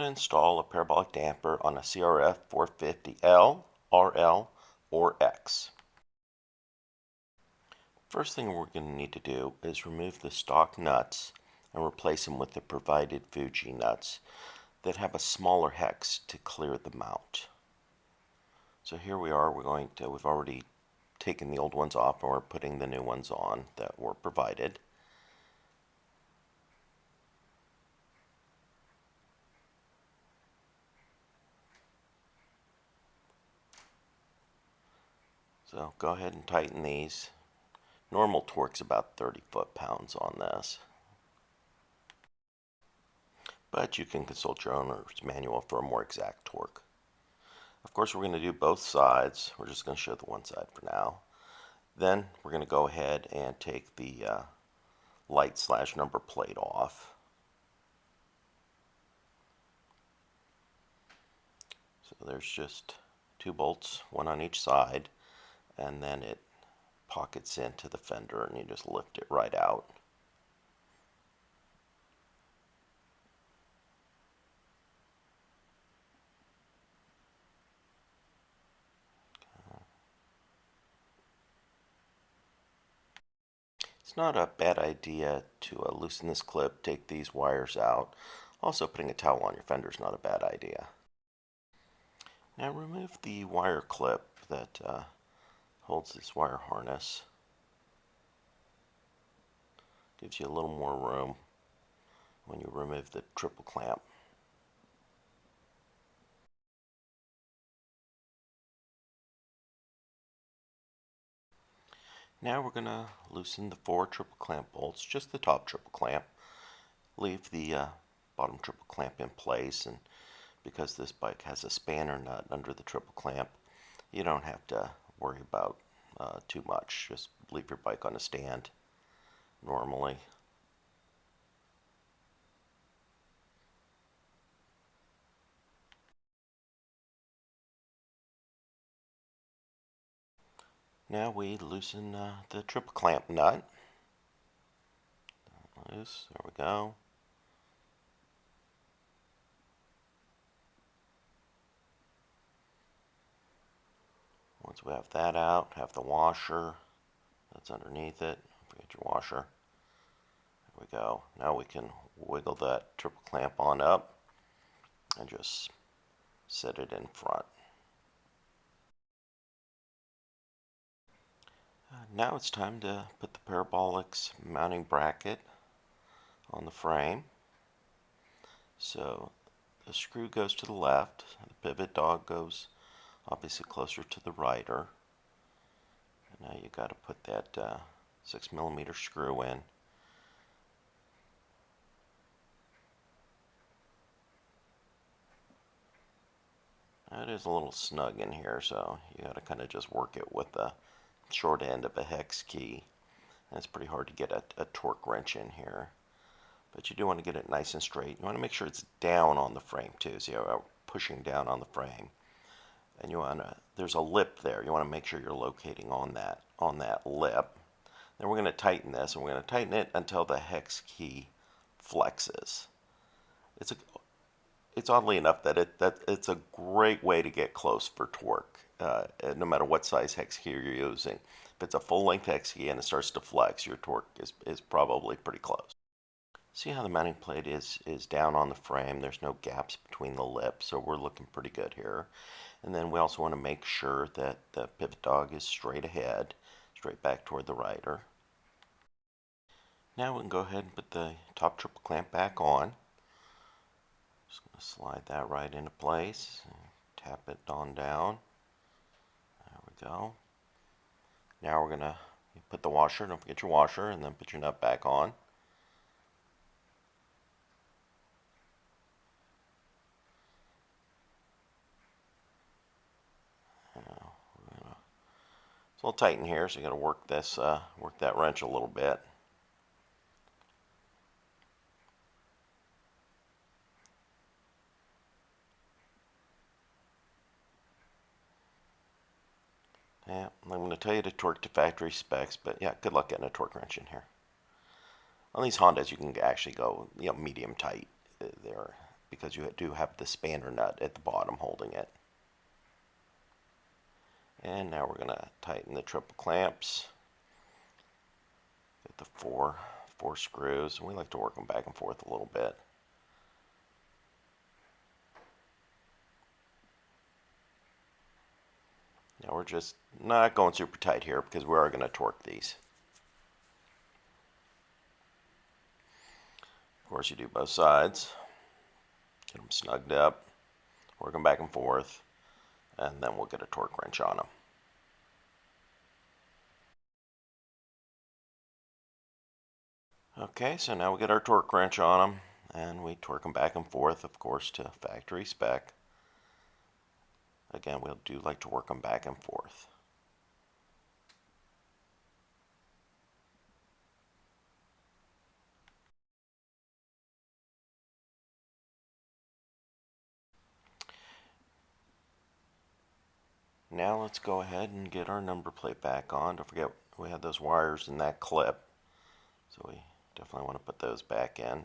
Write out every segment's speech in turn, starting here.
going to install a parabolic damper on a CRF450L RL or X. First thing we're going to need to do is remove the stock nuts and replace them with the provided Fuji nuts that have a smaller hex to clear the mount. So here we are, we've already taken the old ones off and we're putting the new ones on that were provided. So go ahead and tighten these. Normal torque's about 30 foot-pounds on this, but you can consult your owner's manual for a more exact torque. Of course, we're going to do both sides. We're just going to show the one side for now. Then we're going to go ahead and take the light/number plate off. So there's just 2 bolts, one on each side, and then it pockets into the fender and you just lift it right out. It's not a bad idea to loosen this clip, take these wires out. Also, putting a towel on your fender is not a bad idea. Now remove the wire clip that holds this wire harness. Gives you a little more room when you remove the triple clamp. Now we're going to loosen the 4 triple clamp bolts, just the top triple clamp. Leave the bottom triple clamp in place, and because this bike has a spanner nut under the triple clamp, you don't have to worry about too much. Just leave your bike on a stand normally. Now we loosen the triple clamp nut. Loose, there we go. Once we have that out, have the washer that's underneath it. Forget your washer. There we go. Now we can wiggle that triple clamp on up and just set it in front. Now it's time to put the Parabolic's mounting bracket on the frame. So the screw goes to the left, the pivot dog goes obviously closer to the rider. And now you got to put that 6mm screw in. It is a little snug in here, so you got to kind of just work it with the short end of a hex key. And it's pretty hard to get a torque wrench in here. But you do want to get it nice and straight. You want to make sure it's down on the frame too. See how I'm pushing down on the frame. And you want to, there's a lip there. You want to make sure you're locating on that lip. Then we're going to tighten this, and we're going to tighten it until the hex key flexes. It's oddly enough that it's a great way to get close for torque, no matter what size hex key you're using. If it's a full-length hex key and it starts to flex, your torque is probably pretty close. See how the mounting plate is down on the frame. There's no gaps between the lips, so we're looking pretty good here. And then we also want to make sure that the pivot dog is straight ahead, straight back toward the rider. Now we can go ahead and put the top triple clamp back on. Just going to slide that right into place. Tap it on down. There we go. Now we're going to put the washer, don't forget your washer, and then put your nut back on. It's a little tight in here, so you got to work that wrench a little bit. Yeah, I'm going to tell you to torque to factory specs, but yeah, good luck getting a torque wrench in here. On these Hondas, you can actually go, medium tight. They're because you do have the spanner nut at the bottom holding it. And now we're going to tighten the triple clamps. Get the four screws, and we like to work them back and forth a little bit. Now we're just not going super tight here because we are going to torque these. Of course, you do both sides. Get them snugged up, work them back and forth, and then we'll get a torque wrench on them. Okay, so now we get our torque wrench on them, and we torque them back and forth, of course, to factory spec. Again, we do like to work them back and forth. Now let's go ahead and get our number plate back on. Don't forget we had those wires in that clip, so we definitely want to put those back in.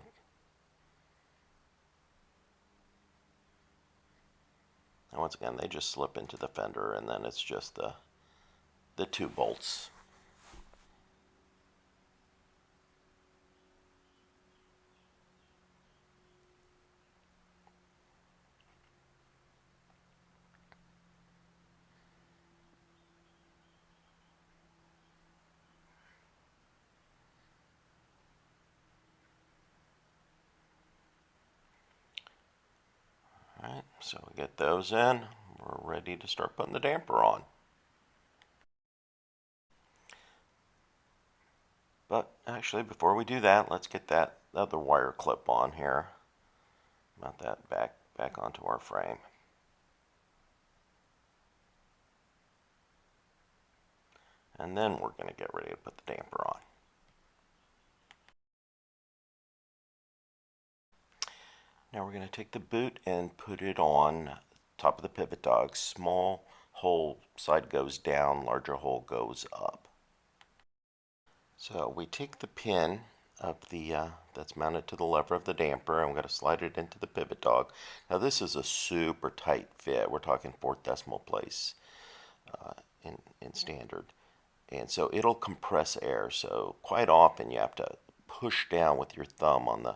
And once again, they just slip into the fender, and then it's just the two bolts. Alright, so we get those in. We're ready to start putting the damper on. But actually, before we do that, let's get that other wire clip on here. Mount that back onto our frame. And then we're going to get ready to put the damper on. Now we're going to take the boot and put it on top of the pivot dog. Small hole side goes down, larger hole goes up. So we take the pin of the that's mounted to the lever of the damper, and we're going to slide it into the pivot dog. Now this is a super tight fit. We're talking 4th decimal place in standard. And so it'll compress air. So quite often you have to push down with your thumb on the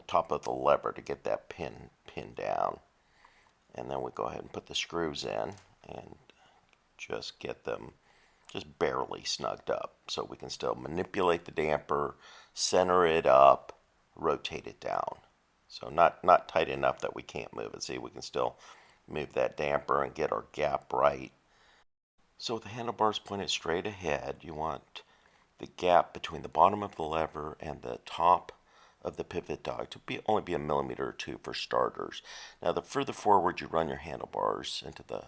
top of the lever to get that pin down. And then we go ahead and put the screws in and just get them just barely snugged up, so we can still manipulate the damper, center it up, rotate it down. So not tight enough that we can't move it. See, we can still move that damper and get our gap right. So with the handlebars pointed straight ahead, you want the gap between the bottom of the lever and the top of the pivot dog to only be a millimeter or two for starters. Now the further forward you run your handlebars into the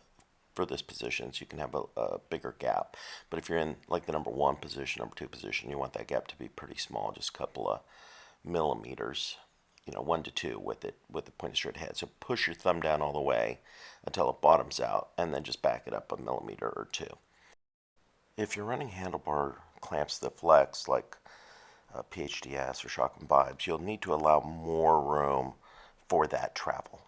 furthest positions, you can have a bigger gap. But if you're in like the number 1 position, number 2 position, you want that gap to be pretty small, just a couple of millimeters, 1 to 2 with the pointed straight ahead. So push your thumb down all the way until it bottoms out, and then just back it up a millimeter or 2. If you're running handlebar clamps that flex, like PHDS or shock and vibes, you'll need to allow more room for that travel.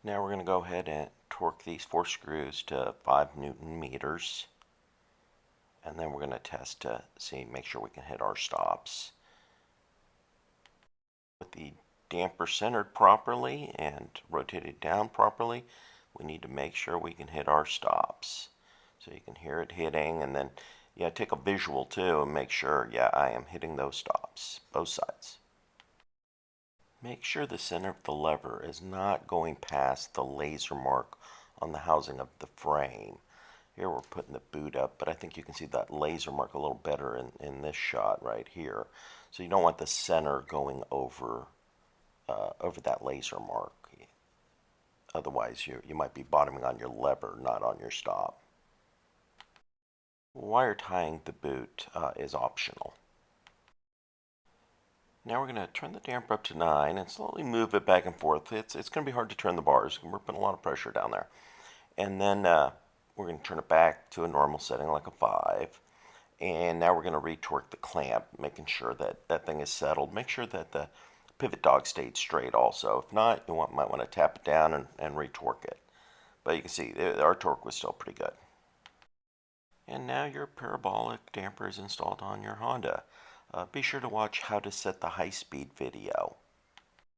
Now we're going to go ahead and torque these 4 screws to 5 Newton meters, and then we're going to test to make sure we can hit our stops. With the damper centered properly and rotated down properly, we need to make sure we can hit our stops. So you can hear it hitting, and then take a visual too and make sure, I am hitting those stops, both sides. Make sure the center of the lever is not going past the laser mark on the housing of the frame. Here we're putting the boot up, but I think you can see that laser mark a little better in this shot right here. So you don't want the center going over that laser mark. Otherwise you might be bottoming on your lever, not on your stop. Wire tying the boot is optional. Now we're going to turn the damper up to 9 and slowly move it back and forth. It's going to be hard to turn the bars. We're putting a lot of pressure down there. And then we're going to turn it back to a normal setting like a 5. And now we're going to retorque the clamp, making sure that that thing is settled. Make sure that the pivot dog stayed straight also. If not, you might want to tap it down and retorque it. But you can see our torque was still pretty good. And now your parabolic damper is installed on your Honda. Be sure to watch how to set the high-speed video.